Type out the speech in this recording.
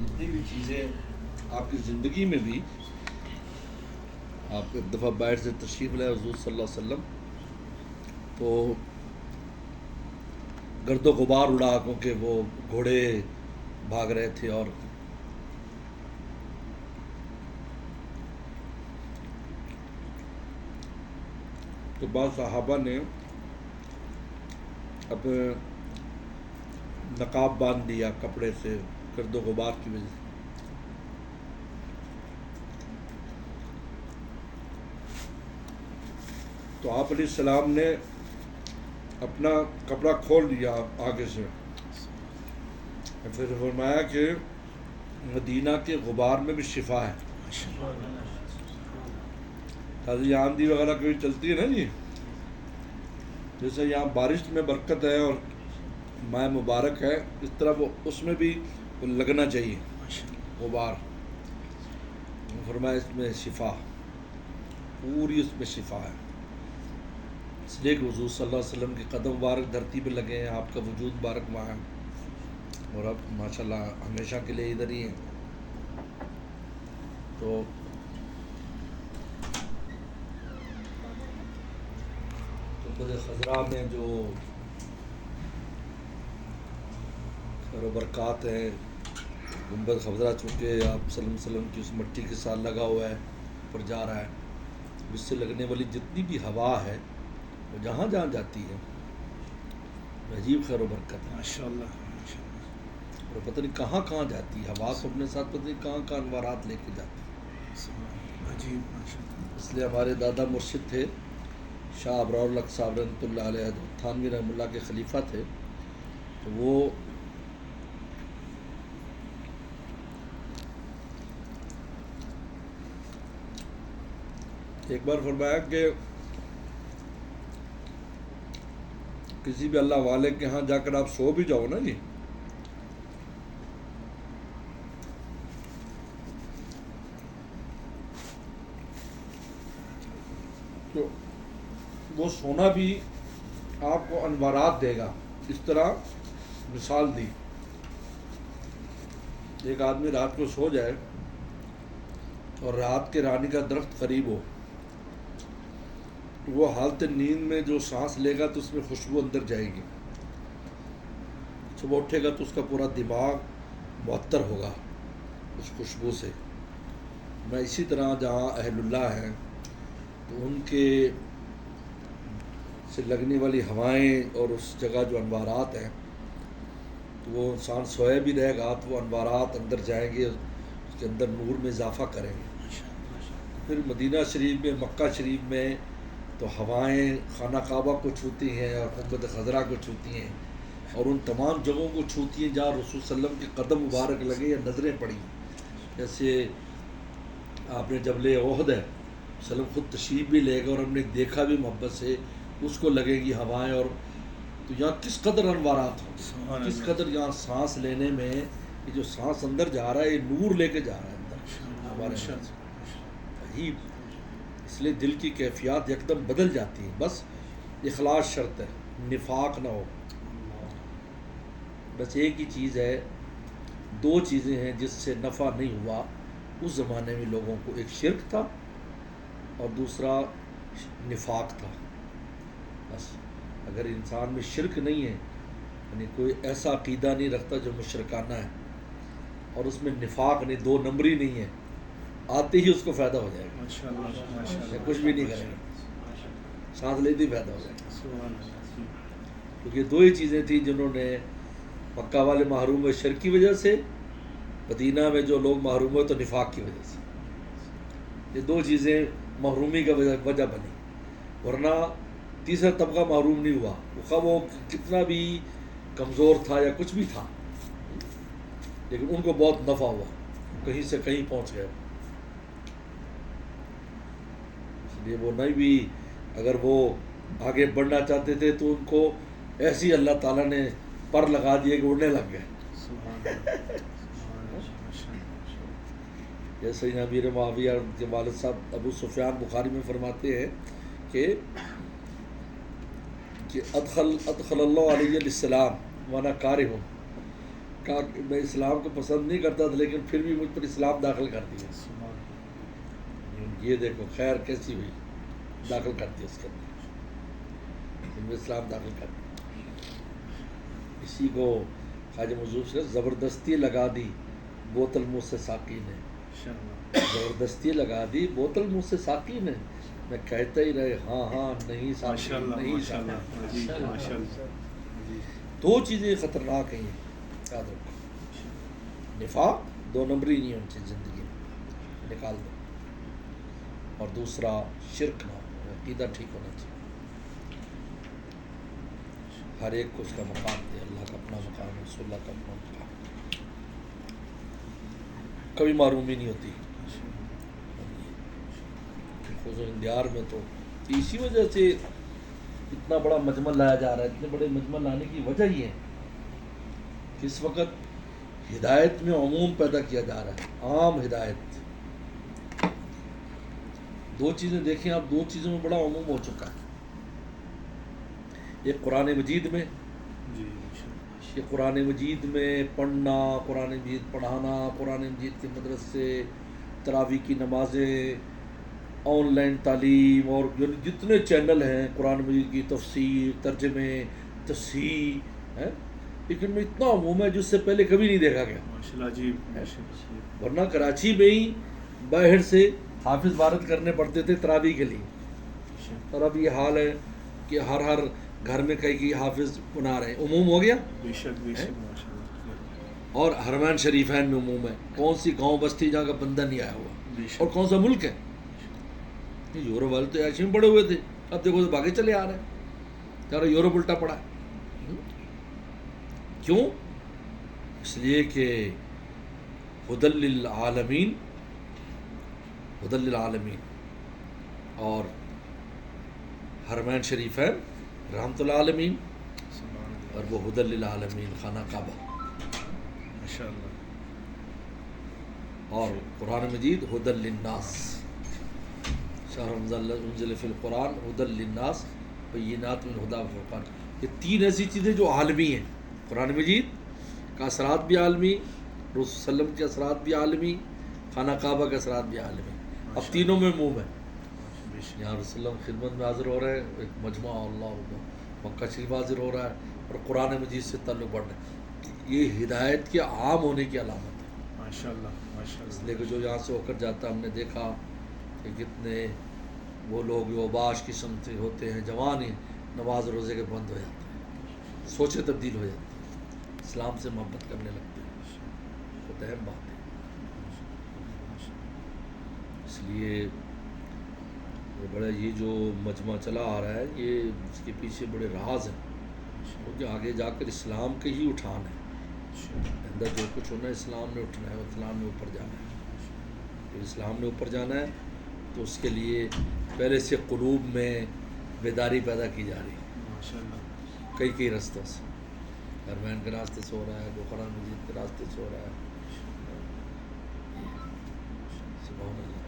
جتنی بھی چیزیں آپ کی زندگی میں بھی، آپ ایک دفعہ باہر سے تشریف لائے حضور صلی اللہ علیہ وسلم، تو گرد و غبار اڑا کیونکہ وہ گھوڑے بھاگ رہے تھے، اور تو بعض صحابہ نے اپنے نقاب باندھ دیا کپڑے سے گرد و غبار کی وجہ سے. تو آپ علیہ السلام نے اپنا کپڑا کھول دیا آگے سے، پھر فرمایا کہ مدینہ کے غبار میں بھی شفا ہے. یہاں آندھی وغیرہ کبھی چلتی ہے نا جی، جیسے یہاں بارش میں برکت ہے اور ماء مبارک ہے، اس طرح وہ اس میں بھی لگنا چاہیے غبار. فرمایا اس میں شفا، پوری اس میں شفا ہے. اس لیے کہ حضور صلی اللہ علیہ وسلم کے قدم مبارک دھرتی پہ لگے ہیں، آپ کا وجود مبارک وہاں ہے، اور اب ماشاءاللہ ہمیشہ کے لیے ادھر ہی ہیں. تو گنبد خضرا میں جو خیر و برکات ہیں، گنبد خضرا چونکہ آپ صلی اللہ علیہ وسلم کی اس مٹی کے ساتھ لگا ہوا ہے، اوپر جا رہا ہے، اس سے لگنے والی جتنی بھی ہوا ہے وہ جہاں جہاں جاتی ہے عجیب خیر و برکت ہے ماشاءاللہ. اور پتہ نہیں کہاں کہاں جاتی ہے ہوا، تو اپنے ساتھ پتہ نہیں کہاں کہاں انوارات لے کے جاتی ہے. عجیب ماشاءاللہ. اس لیے ہمارے دادا مرشد تھے شاہ ابرار الحق صاحب رحمۃ اللہ علیہ، تھانوی رحمۃ اللہ کے خلیفہ تھے. تو وہ ایک بار فرمایا کہ کسی بھی اللہ والے کے ہاں جا کر آپ سو بھی جاؤ نا جی، تو وہ سونا بھی آپ کو انوارات دے گا. اس طرح مثال دی، ایک آدمی رات کو سو جائے اور رات کے رانی کا درخت قریب ہو، وہ حالت نیند میں جو سانس لے گا تو اس میں خوشبو اندر جائے گی. صبح اٹھے گا تو اس کا پورا دماغ معطر ہوگا اس خوشبو سے. میں اسی طرح جہاں اہل اللہ ہیں تو ان کے سے لگنے والی ہوائیں اور اس جگہ جو انوارات ہیں، تو وہ انسان سویا بھی رہے گا تو وہ انوارات اندر جائیں گے، اس کے اندر نور میں اضافہ کریں گے. پھر مدینہ شریف میں، مکہ شریف میں تو ہوائیں خانہ کعبہ کو چھوتی ہیں اور گنبد خضرا کو چھوتی ہیں، اور ان تمام جگہوں کو چھوتی ہیں جہاں رسول صلی اللہ علیہ وسلم کے قدم مبارک لگے یا نظریں پڑیں. جیسے آپ نے جبل احد ہے، وسلم خود تشریف بھی لے گا اور ہم نے دیکھا بھی محبت سے، اس کو لگے گی ہوائیں، اور تو یہاں کس قدر انوارات ہوں، کس قدر یہاں سانس لینے میں، یہ جو سانس اندر جا رہا ہے یہ نور لے کے جا رہا ہے اندر ہمارے اندر. اس لیے دل کی کیفیات یکدم بدل جاتی ہیں. بس اخلاص شرط ہے، نفاق نہ ہو. بس ایک ہی چیز ہے، دو چیزیں ہیں جس سے نفع نہیں ہوا اس زمانے میں لوگوں کو، ایک شرک تھا اور دوسرا نفاق تھا. بس اگر انسان میں شرک نہیں ہے، یعنی کوئی ایسا عقیدہ نہیں رکھتا جو مشرکانہ ہے، اور اس میں نفاق نہیں، دو نمبری نہیں ہے، آتے ہی اس کو فائدہ ہو جائے گا، کچھ بھی نہیں کرے گا، سانس لیتے ہی فائدہ ہو جائے گا. کیونکہ دو ہی چیزیں تھیں جنہوں نے مکہ والے محروم ہوئے شرک کی وجہ سے، مدینہ میں جو لوگ محروم ہوئے تو نفاق کی وجہ سے. یہ دو چیزیں محرومی کا وجہ بنی، ورنہ تیسرا طبقہ محروم نہیں ہوا، وہ کتنا بھی کمزور تھا یا کچھ بھی تھا، لیکن ان کو بہت نفع ہوا، کہیں سے کہیں پہنچ گئے. اس لیے وہ نہیں بھی اگر وہ آگے بڑھنا چاہتے تھے تو ان کو ایسی اللہ تعالیٰ نے پر لگا دیے کہ اڑنے لگ گئے. جیسے امیر معاویہ کے والد صاحب ابو سفیان بخاری میں فرماتے ہیں کہ ادخل اللہ علیہ السلام وانا کارہ، کہا کہ میں اسلام کو پسند نہیں کرتا تھا لیکن پھر بھی مجھ پر اسلام داخل کر دیا. یہ دیکھو خیر کیسی ہوئی, داخل کر دیا اس کے اندر, ان میں اسلام داخل کر دیا. اسی کو خواجہ مظہور سے زبردستی لگا دی بوتل منہ سے ساقی نے, زبردستی لگا دی بوتل منہ سے ساقی نے, میں کہتا ہی رہے ہاں ہاں نہیں ساقی نہیں ساقی. دو چیزیں خطرناک ہیں یاد رکھو, نفاق 2 نمبری نہیں ہونی چاہیے زندگی میں, نکال دو, اور دوسرا شرک نہ ہو, عقیدہ ٹھیک ہونا چاہیے. ہر ایک کو اس کا مقام دے, اللہ کا اپنا مقام ہے, رسول اللہ کا اپنا مقام, کبھی معرومی نہیں ہوتی. خصوص اندیار میں تو اسی وجہ سے اتنا بڑا مجمع لایا جا رہا ہے. اتنے بڑے مجمع لانے کی وجہ یہ ہے کہ اس وقت ہدایت میں عموم پیدا کیا جا رہا ہے, عام ہدایت. 2 چیزیں دیکھیں آپ, 2 چیزوں میں بڑا عموم ہو چکا ہے. ایک قرآن مجید میں, یہ قرآن مجید میں پڑھنا, قرآن مجید پڑھانا, قرآن مجید کے مدرسے, تراویح کی نمازیں, آن لائن تعلیم, اور جتنے چینل ہیں قرآن مجید کی تفسیر, ترجمے, تصحیح ہیں, لیکن میں اتنا عموم ہے جس سے پہلے کبھی نہیں دیکھا گیا. ورنہ کراچی میں ہی باہر سے حافظ وارد کرنے پڑتے تھے تراویح کے لیے, اور اب یہ حال ہے کہ ہر گھر میں کئی حافظ بنا رہے ہیں. عموم ہو گیا. اور حرمین شریفین میں عموم ہے. کون سی گاؤں بستی جہاں کا بندہ نہیں آیا ہوا, اور کون سا ملک ہے. یورپ والے تو ایسے میں پڑے ہوئے تھے, اب دیکھو تو بھاگے چلے آ رہے ہیں, یار یورپ الٹا پڑا ہے. کیوں؟ اس لیے کہ ہدی للعالمین, ہدی للعالمین, اور حرمین شریفین رحمت العالمین, اور وہ ہدی للعالمین خانہ کعبہ, اور قرآن مجید ہدی للناس, شہر انزل فی القرآن ہدی للناس بینات من الہدی والفرقان. یہ 3 ایسی چیزیں جو عالمی ہیں. قرآن مجید کا اثرات بھی عالمی, رسول صلی اللہ علیہ وسلم کے اثرات بھی عالمی, خانہ کعبہ کے اثرات بھی عالمی. اب تینوں میں عموم ہے. یہاں رسول اللہ خدمت میں حاضر ہو رہے ہیں, ایک مجمع اللہ مکہ شریف حاضر ہو رہا ہے, اور قرآن مجید سے تعلق بڑھ رہا ہے. یہ ہدایت کے عام ہونے کی علامت ہے. ماشاءاللہ. اس لیے کہ جو یہاں سے ہو کر جاتا, ہم نے دیکھا کہ کتنے وہ لوگ جو باش قسم سے ہوتے ہیں, جوان ہی نماز روزے کے بند ہو جاتے ہیں, سوچیں تبدیل ہو جاتی ہیں, اسلام سے محبت کرنے لگتے ہیں. بہت اہم بات ہے. اس لیے بڑا یہ جو مجمع چلا آ رہا ہے, یہ اس کے پیچھے بڑے راز ہیں, کیونکہ آگے جا کر اسلام کے ہی اٹھان ہے. اندر جو کچھ ہونا ہے اسلام نے اٹھنا ہے, اسلام نے اوپر جانا ہے. تو اسلام نے اوپر جانا ہے تو اس کے لیے پہلے سے قلوب میں بیداری پیدا کی جا رہی ہے, کئی رستوں سے. حرمین کے راستے سے ہو رہا ہے, قرآن مجید کے راستے سے ہو رہا ہے. سبحان اللہ.